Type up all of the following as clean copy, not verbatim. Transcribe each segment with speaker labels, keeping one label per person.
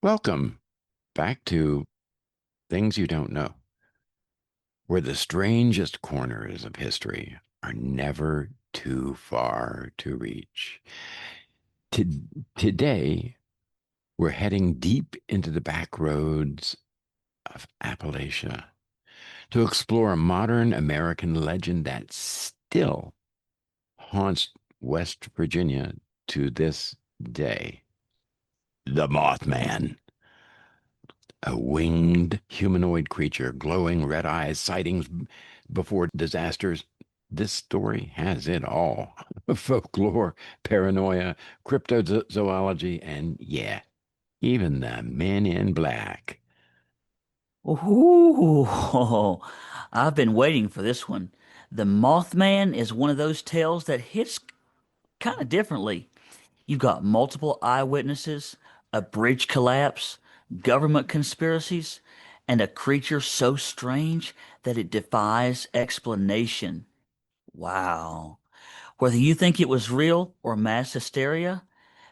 Speaker 1: Welcome back to Things You Don't Know, where the strangest corners of history are never too far to reach. To- Today, we're heading deep into the back roads of Appalachia to explore a modern American legend that still haunts West Virginia to this day. The Mothman. A winged humanoid creature, glowing red eyes, sightings before disasters. This story has it all. Folklore, paranoia, cryptozoology, and yeah, even the men in black.
Speaker 2: Ooh, I've been waiting for this one. The Mothman is one of those tales that hits kind of differently. You've got multiple eyewitnesses, a bridge collapse, government conspiracies, and a creature so strange that it defies explanation. Wow. Whether you think it was real or mass hysteria,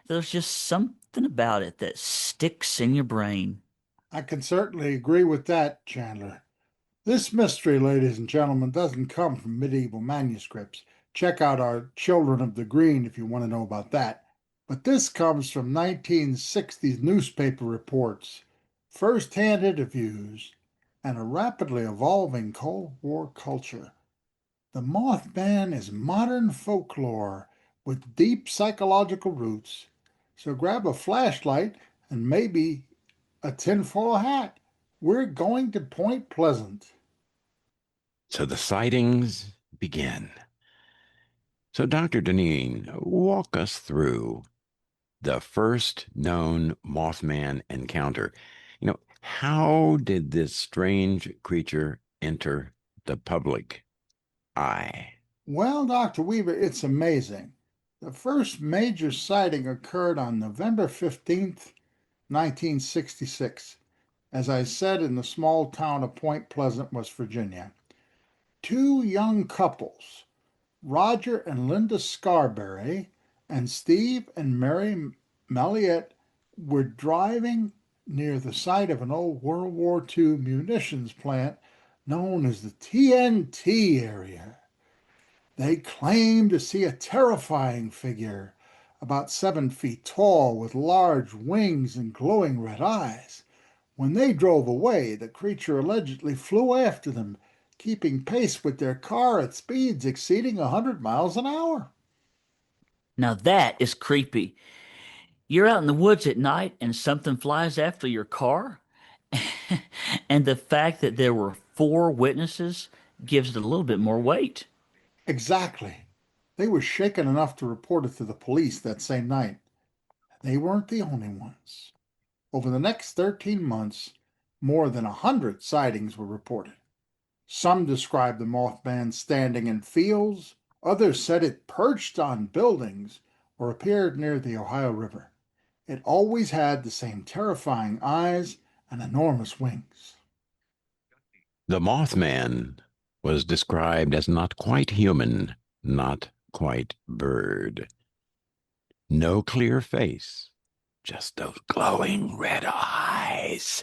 Speaker 2: there's just something about it that sticks in your brain.
Speaker 3: I can certainly agree with that, Chandler. This mystery, ladies and gentlemen, doesn't come from medieval manuscripts. Check out our Children of the Green if you want to know about that. But this comes from 1960s newspaper reports, first-hand interviews, and a rapidly evolving Cold War culture. The Mothman is modern folklore with deep psychological roots. So grab a flashlight and maybe a tinfoil hat. We're going to Point Pleasant.
Speaker 1: So the sightings begin. So, Dr. Deneen, walk us through the first known Mothman encounter. How did this strange creature enter the public eye?
Speaker 3: Well, Dr. Weaver, it's amazing. The first major sighting occurred on November 15th, 1966, as I said, in the small town of Point Pleasant, West Virginia. Two young couples, Roger and Linda Scarberry, and Steve and Mary Malliette, were driving near the site of an old World War II munitions plant known as the TNT area. They claimed to see a terrifying figure, about 7 feet tall, with large wings and glowing red eyes. When they drove away, the creature allegedly flew after them, keeping pace with their car at speeds exceeding 100 miles an hour.
Speaker 2: Now that is creepy. You're out in the woods at night and something flies after your car. And the fact that there were four witnesses gives it a little bit more weight.
Speaker 3: Exactly. They were shaken enough to report it to the police that same night. They weren't the only ones. Over the next 13 months, more than 100 sightings were reported. Some described the Mothman standing in fields, others said it perched on buildings or appeared near the Ohio River. It always had the same terrifying eyes and enormous wings.
Speaker 1: The Mothman was described as not quite human, not quite bird. No clear face, just those glowing red eyes.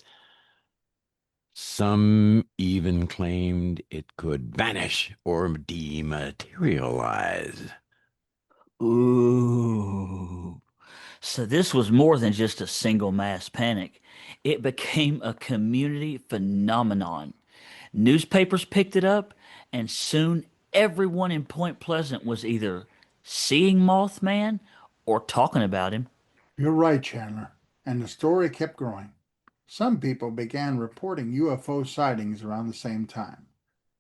Speaker 1: Some even claimed it could vanish or dematerialize.
Speaker 2: Ooh. So this was more than just a single mass panic. It became a community phenomenon. Newspapers picked it up, and soon everyone in Point Pleasant was either seeing Mothman or talking about him.
Speaker 3: You're right, Chandler. And the story kept growing. Some people began reporting UFO sightings around the same time.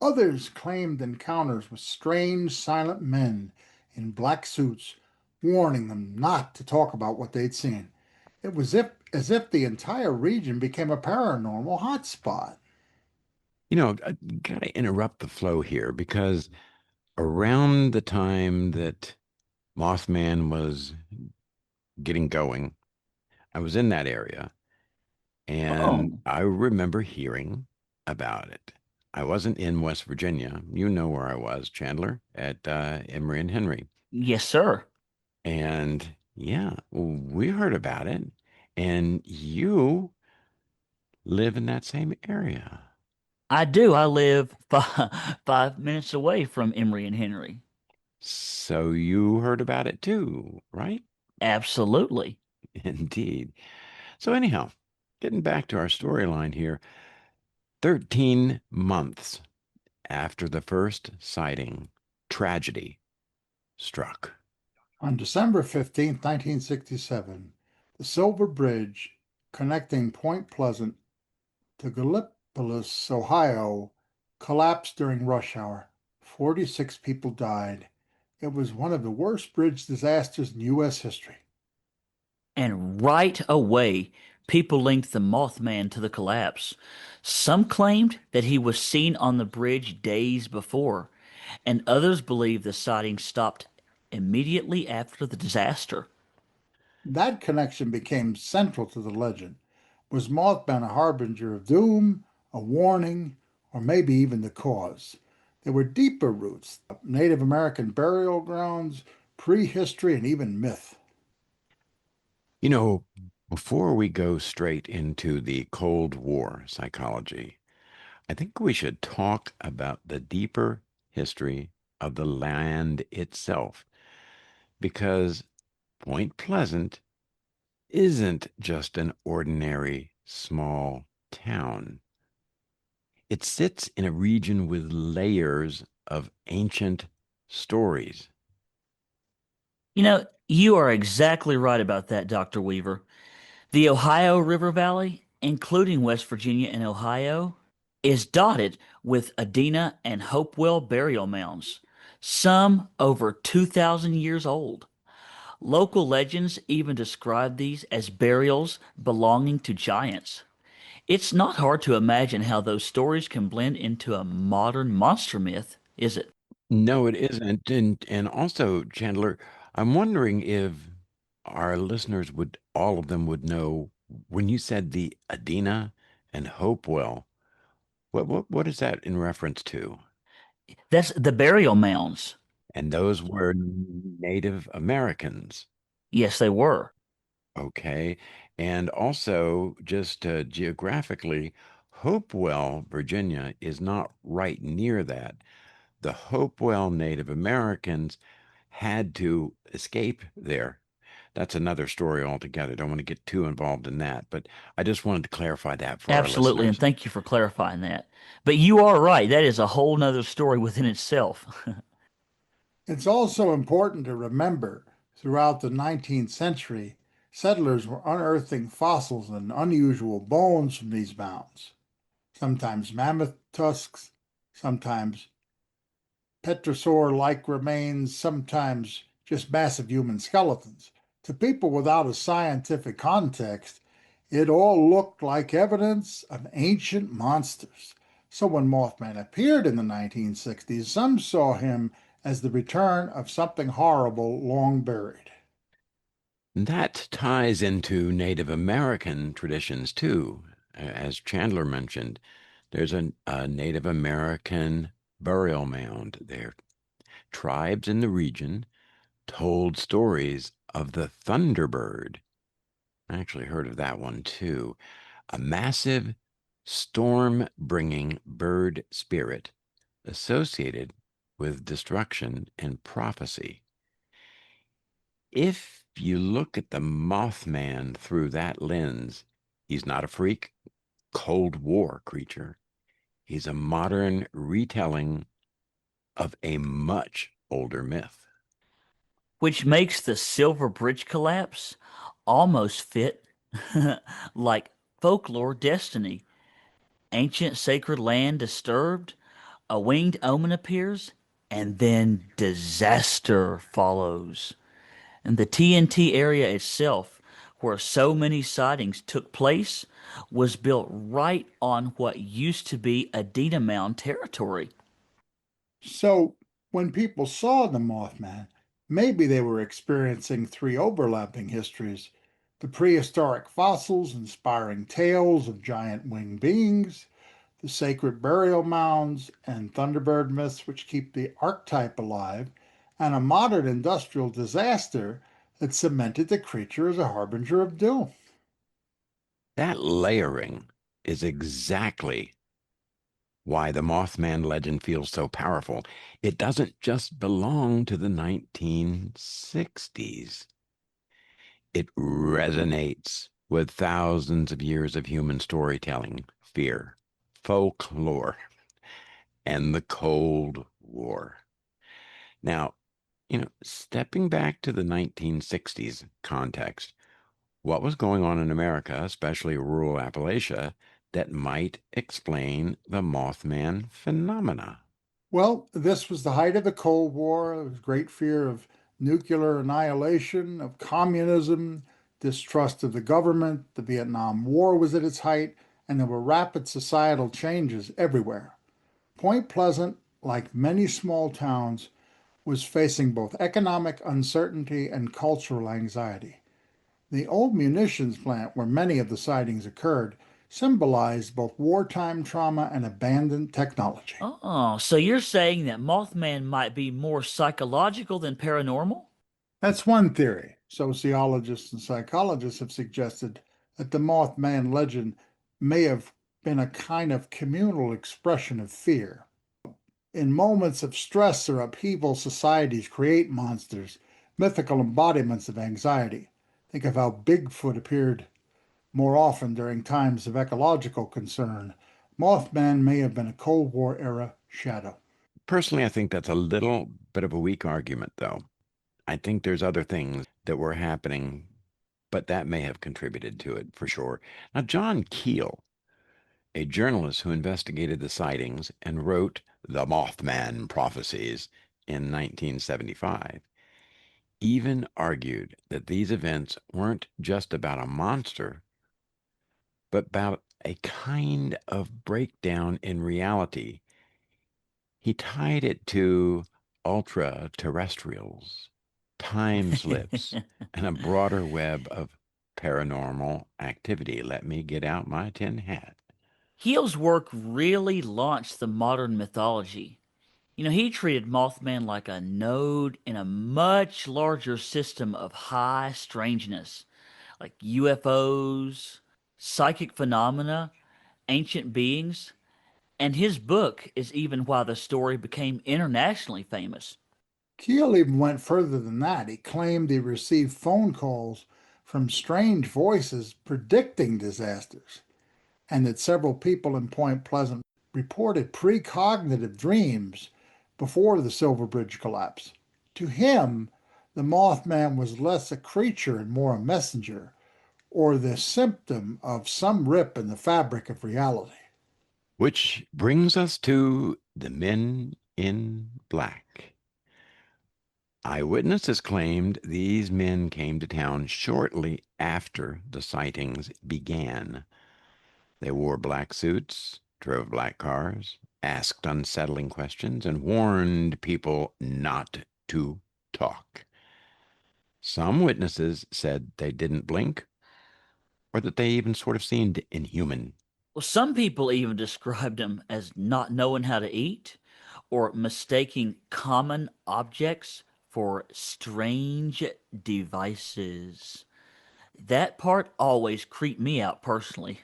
Speaker 3: Others claimed encounters with strange, silent men in black suits, warning them not to talk about what they'd seen. It was as if the entire region became a paranormal hotspot.
Speaker 1: I gotta interrupt the flow here because around the time that Mothman was getting going, I was in that area and
Speaker 2: Oh,
Speaker 1: I remember hearing about it. I wasn't in West Virginia. You know where I was, Chandler, at Emory and Henry.
Speaker 2: yes, sir.
Speaker 1: And yeah, we heard about it. And you live in that same area.
Speaker 2: I do. I live 5 minutes away from Emory and Henry.
Speaker 1: So you heard about it too, right?
Speaker 2: Absolutely.
Speaker 1: Indeed. So, anyhow, getting back to our storyline here, 13 months after the first sighting, tragedy struck.
Speaker 3: On December 15th, 1967, the Silver Bridge connecting Point Pleasant to Gallipolis, Ohio, collapsed during rush hour. 46 people died. It was one of the worst bridge disasters in U.S. history.
Speaker 2: And right away, people linked the Mothman to the collapse. Some claimed that he was seen on the bridge days before, and others believed the sighting stopped immediately after the disaster.
Speaker 3: That connection became central to the legend. Was Mothman a harbinger of doom, a warning, or maybe even the cause? There were deeper roots Native American burial grounds, prehistory, and even myth.
Speaker 1: You know, before we go straight into the Cold War psychology, I think we should talk about the deeper history of the land itself, because Point Pleasant isn't just an ordinary small town. It sits in a region with layers of ancient stories.
Speaker 2: You are exactly right about that, Dr. Weaver. The Ohio River Valley, including West Virginia and Ohio, is dotted with Adena and Hopewell burial mounds, some over 2,000 years old. Local legends even describe these as burials belonging to giants. It's not hard to imagine how those stories can blend into a modern monster myth, is it?
Speaker 1: No, it isn't. And also, Chandler, I'm wondering if our listeners would, all of them would know when you said the Adena and Hopewell, what is that in reference to?
Speaker 2: That's the burial mounds.
Speaker 1: And those were Native Americans.
Speaker 2: Yes, they were.
Speaker 1: Okay. And also, just geographically, Hopewell, Virginia, is not right near that. The Hopewell Native Americans had to escape there. That's another story altogether. Don't want to get too involved in that, but I just wanted to clarify that for our
Speaker 2: Absolutely, and
Speaker 1: listeners.
Speaker 2: thank you for clarifying that. But you are right. That is a whole nother story within itself.
Speaker 3: It's also important to remember throughout the 19th century, settlers were unearthing fossils and unusual bones from these mounds, sometimes mammoth tusks, sometimes Petrosaur-like remains, sometimes just massive human skeletons. To people without a scientific context, it all looked like evidence of ancient monsters. So when Mothman appeared in the 1960s, some saw him as the return of something horrible long buried.
Speaker 1: That ties into Native American traditions too. As Chandler mentioned, there's a Native American burial mound there. Tribes in the region told stories of the Thunderbird. I actually heard of that one too. A massive storm bringing bird spirit associated with destruction and prophecy. If you look at the Mothman through that lens, he's not a freak Cold War creature. He's a modern retelling of a much older myth.
Speaker 2: Which makes the Silver Bridge collapse almost fit like folklore destiny. Ancient sacred land disturbed, a winged omen appears, and then disaster follows. And the TNT area itself, where so many sightings took place, was built right on what used to be Adena Mound territory.
Speaker 3: So when people saw the Mothman, maybe they were experiencing three overlapping histories: the prehistoric fossils inspiring tales of giant winged beings, the sacred burial mounds and Thunderbird myths, which keep the archetype alive, and a modern industrial disaster that cemented the creature as a harbinger of doom.
Speaker 1: That layering is exactly why the Mothman legend feels so powerful. It doesn't just belong to the 1960s. It resonates with thousands of years of human storytelling, fear, folklore, and the Cold War. Now, stepping back to the 1960s context, what was going on in America, especially rural Appalachia, that might explain the Mothman phenomena?
Speaker 3: Well, this was the height of the Cold War. There was great fear of nuclear annihilation, of communism, distrust of the government. The Vietnam War was at its height, and there were rapid societal changes everywhere. Point Pleasant, like many small towns, was facing both economic uncertainty and cultural anxiety. The old munitions plant where many of the sightings occurred symbolized both wartime trauma and abandoned technology.
Speaker 2: Oh, so you're saying that Mothman might be more psychological than paranormal?
Speaker 3: That's one theory. Sociologists and psychologists have suggested that the Mothman legend may have been a kind of communal expression of fear. In moments of stress or upheaval, societies create monsters, mythical embodiments of anxiety. Think of how Bigfoot appeared more often during times of ecological concern. Mothman may have been a Cold War era shadow.
Speaker 1: Personally, I think that's a little bit of a weak argument, though. I think there's other things that were happening, but that may have contributed to it for sure. Now, John Keel, a journalist who investigated the sightings and wrote The Mothman Prophecies in 1975, even argued that these events weren't just about a monster, but about a kind of breakdown in reality. He tied it to ultra terrestrials, time slips, and a broader web of paranormal activity. Let me get out my tin hat.
Speaker 2: Heel's work really launched the modern mythology. He treated Mothman like a node in a much larger system of high strangeness, like UFOs, psychic phenomena, ancient beings, and his book is even why the story became internationally famous.
Speaker 3: Keel even went further than that. He claimed he received phone calls from strange voices predicting disasters, and that several people in Point Pleasant reported precognitive dreams before the Silver Bridge collapse. To him, the Mothman was less a creature and more a messenger, or the symptom of some rip in the fabric of reality.
Speaker 1: Which brings us to the men in black. Eyewitnesses claimed these men came to town shortly after the sightings began. They wore black suits, drove black cars, asked unsettling questions, and warned people not to talk. Some witnesses said they didn't blink or that they even sort of seemed inhuman.
Speaker 2: Well, some people even described him as not knowing how to eat or mistaking common objects for strange devices. That part always creeped me out personally.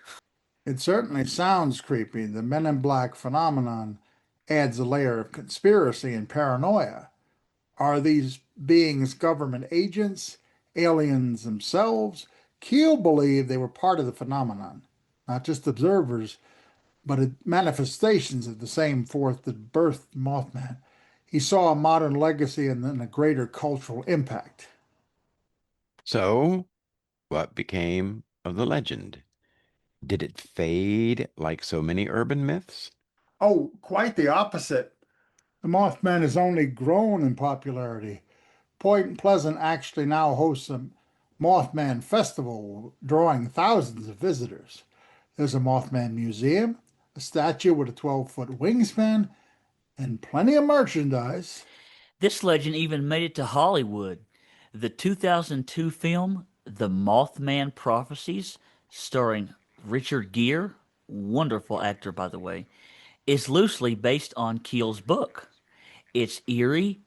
Speaker 3: It certainly sounds creepy. The Men in Black phenomenon adds a layer of conspiracy and paranoia. Are these beings government agents, aliens themselves? Keel believed they were part of the phenomenon, not just observers, but manifestations of the same force that birthed Mothman. He saw a modern legacy and then a greater cultural impact.
Speaker 1: So, what became of the legend? Did it fade like so many urban myths?
Speaker 3: Oh, quite the opposite. The Mothman has only grown in popularity. Point Pleasant actually now hosts a Mothman festival, drawing thousands of visitors. There's a Mothman museum, a statue with a 12-foot wingspan, and plenty of merchandise.
Speaker 2: This legend even made it to Hollywood. The 2002 film, The Mothman Prophecies, starring Richard Gere, wonderful actor by the way, is loosely based on Keel's book. It's eerie,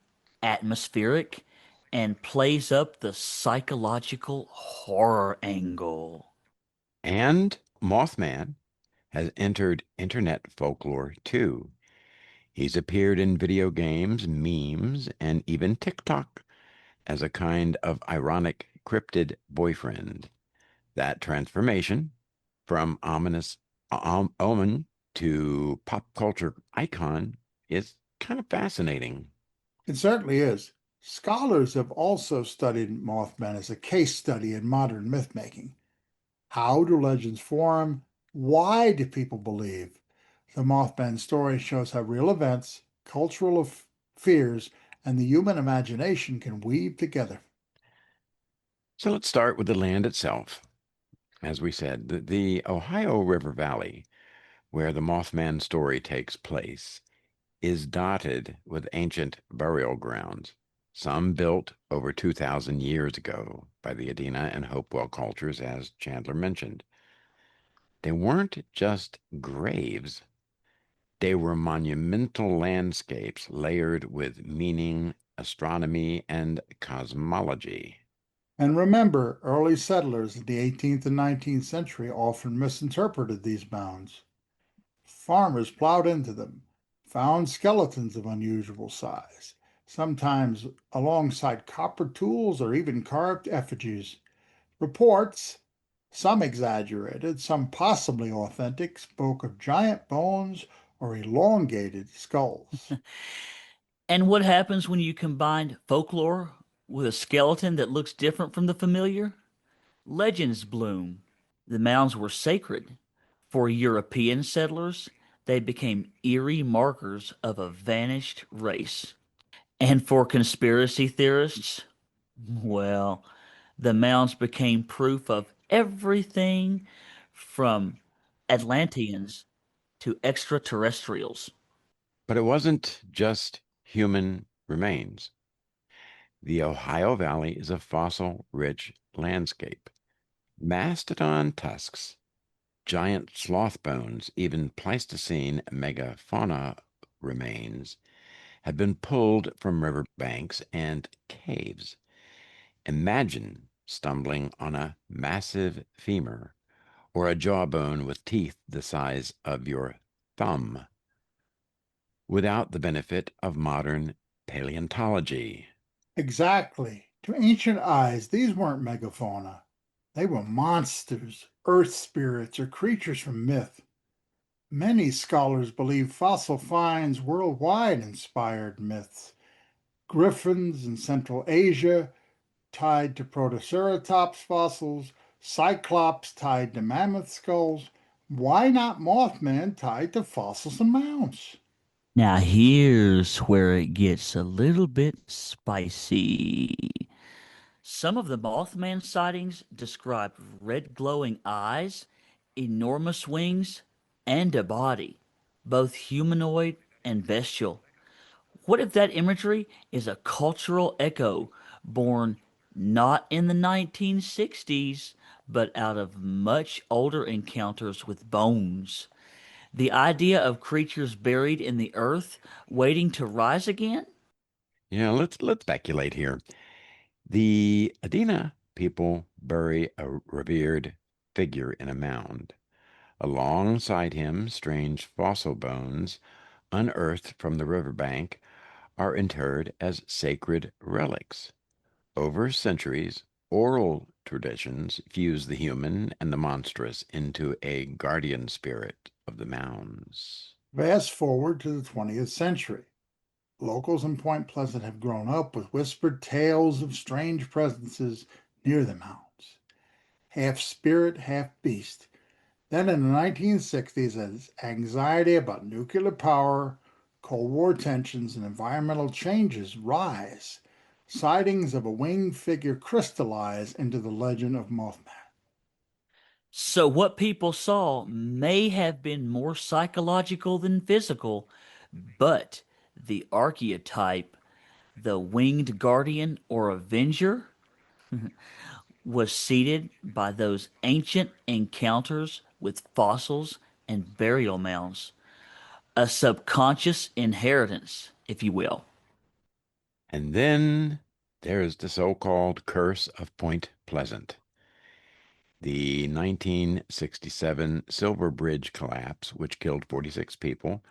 Speaker 2: atmospheric, and plays up the psychological horror angle.
Speaker 1: And Mothman has entered internet folklore too. He's appeared in video games, memes, and even TikTok as a kind of ironic cryptid boyfriend. That transformation from ominous omen to pop culture icon is kind of fascinating.
Speaker 3: It certainly is. Scholars have also studied Mothman as a case study in modern myth making. How do legends form? Why do people believe? The Mothman story shows how real events, cultural fears, and the human imagination can weave together.
Speaker 1: So let's start with the land itself. As we said, the Ohio River Valley, where the Mothman story takes place, is dotted with ancient burial grounds, some built over 2,000 years ago by the Adena and Hopewell cultures, as Chandler mentioned. They weren't just graves, they were monumental landscapes layered with meaning, astronomy, and cosmology.
Speaker 3: And remember, early settlers in the 18th and 19th century often misinterpreted these mounds. Farmers plowed into them, found skeletons of unusual size, sometimes alongside copper tools or even carved effigies. Reports, some exaggerated, some possibly authentic, spoke of giant bones or elongated skulls.
Speaker 2: And what happens when you combine folklore with a skeleton that looks different from the familiar? Legends bloom. The mounds were sacred. For European settlers, they became eerie markers of a vanished race. And for conspiracy theorists, well, the mounds became proof of everything from Atlanteans to extraterrestrials.
Speaker 1: But it wasn't just human remains. The Ohio Valley is a fossil rich landscape. Mastodon tusks, giant sloth bones, even Pleistocene megafauna remains have been pulled from river banks and caves. Imagine stumbling on a massive femur or a jawbone with teeth the size of your thumb without the benefit of modern paleontology.
Speaker 3: Exactly. To ancient eyes, these weren't megafauna. They were monsters, earth spirits, or creatures from myth. Many scholars believe fossil finds worldwide inspired myths. Griffins in Central Asia, tied to Protoceratops fossils, Cyclops tied to mammoth skulls. Why not Mothman tied to fossils and mounds?
Speaker 2: Now, here's where it gets a little bit spicy. Some of the Mothman sightings describe red glowing eyes, enormous wings, and a body, both humanoid and bestial. What if that imagery is a cultural echo born not in the 1960s, but out of much older encounters with bones? The idea of creatures buried in the earth waiting to rise again?
Speaker 1: Yeah, let's speculate here. The Adena people bury a revered figure in a mound. Alongside him, strange fossil bones, unearthed from the riverbank, are interred as sacred relics. Over centuries, oral traditions fuse the human and the monstrous into a guardian spirit of the mounds.
Speaker 3: Fast forward to the 20th century. Locals in Point Pleasant have grown up with whispered tales of strange presences near the mounds, half spirit, half beast. Then in the 1960s, as anxiety about nuclear power, Cold War tensions, and environmental changes rise, sightings of a winged figure crystallize into the legend of Mothman.
Speaker 2: So, what people saw may have been more psychological than physical, but the archetype, the winged guardian or avenger, was seated by those ancient encounters with fossils and burial mounds, a subconscious inheritance, if you will.
Speaker 1: And then there's the so called curse of Point Pleasant. The 1967 Silver Bridge collapse, which killed 46 people,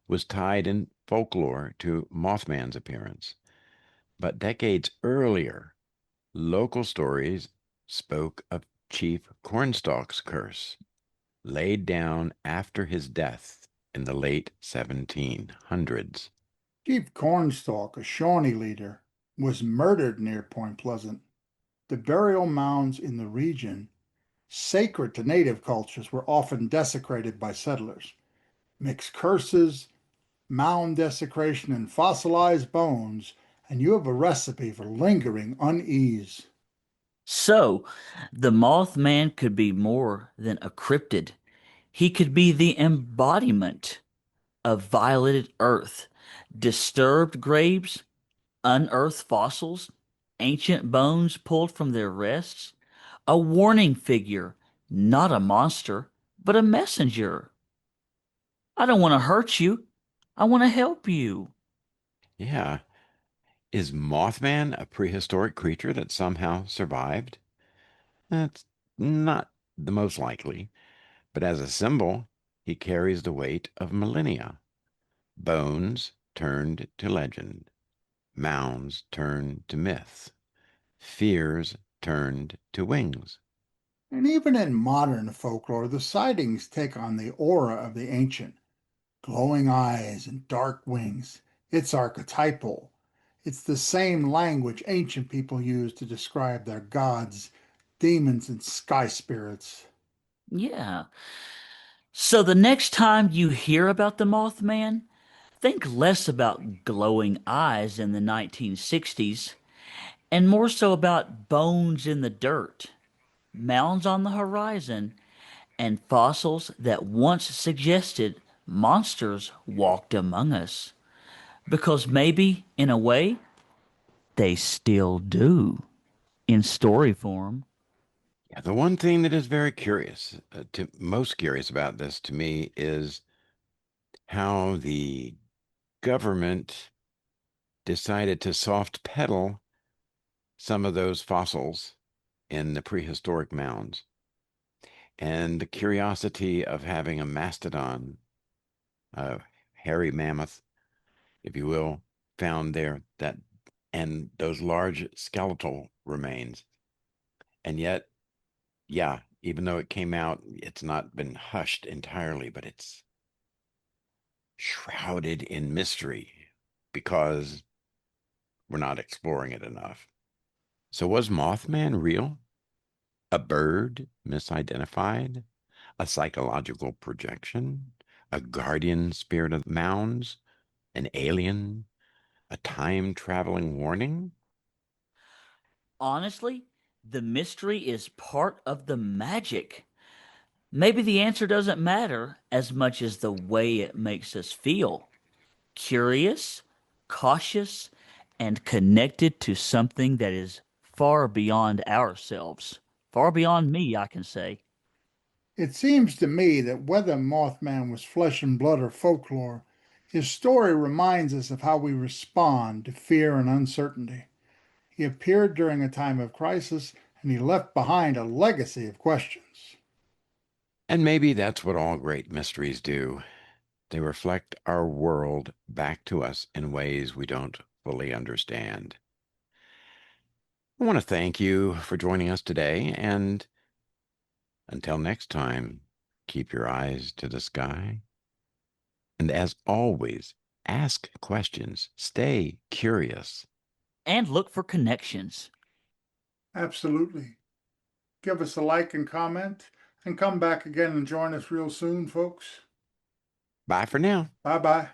Speaker 1: was tied in folklore to Mothman's appearance. But decades earlier, local stories spoke of Chief Cornstalk's curse, laid down after his death in the late 1700s.
Speaker 3: Chief Cornstalk, a Shawnee leader, was murdered near Point Pleasant. The burial mounds in the region, sacred to native cultures, were often desecrated by settlers. Mix curses, mound desecration, and fossilized bones, and you have a recipe for lingering unease.
Speaker 2: So, the Mothman could be more than a cryptid. He could be the embodiment of violated earth, disturbed graves, unearthed fossils, ancient bones pulled from their rests, a warning figure, not a monster, but a messenger. I don't want to hurt you. I want to help you.
Speaker 1: Yeah. Is Mothman a prehistoric creature that somehow survived? That's not the most likely, but as a symbol, he carries the weight of millennia. Bones turned to legend, mounds turned to myth, fears turned to wings.
Speaker 3: And even in modern folklore, the sightings take on the aura of the ancient. Glowing eyes and dark wings. It's archetypal. It's the same language ancient people used to describe their gods, demons, and sky spirits.
Speaker 2: Yeah. So the next time you hear about the Mothman, think less about glowing eyes in the 1960s and more so about bones in the dirt, mounds on the horizon, and fossils that once suggested monsters walked among us. Because maybe, in a way, they still do in story form.
Speaker 1: Yeah, the one thing that is very curious, most curious about this to me is how the government decided to soft pedal some of those fossils in the prehistoric mounds. And the curiosity of having a mastodon, a hairy mammoth, if you will, found there, that and those large skeletal remains. And yet, yeah, even though it came out, it's not been hushed entirely, but it's shrouded in mystery because we're not exploring it enough. So was Mothman real? A bird misidentified? A psychological projection? A guardian spirit of mounds? An alien? A time traveling warning?
Speaker 2: Honestly, the mystery is part of the magic. Maybe the answer doesn't matter as much as the way it makes us feel. Curious, cautious, and connected to something that is far beyond ourselves. Far beyond me, I can say.
Speaker 3: It seems to me that whether Mothman was flesh and blood or folklore, his story reminds us of how we respond to fear and uncertainty. He appeared during a time of crisis, and he left behind a legacy of questions.
Speaker 1: And maybe that's what all great mysteries do. They reflect our world back to us in ways we don't fully understand. I want to thank you for joining us today, and until next time, keep your eyes to the sky. And as always, ask questions, stay curious.
Speaker 2: And look for connections.
Speaker 3: Absolutely. Give us a like and comment, and come back again and join us real soon, folks.
Speaker 1: Bye for now.
Speaker 3: Bye bye.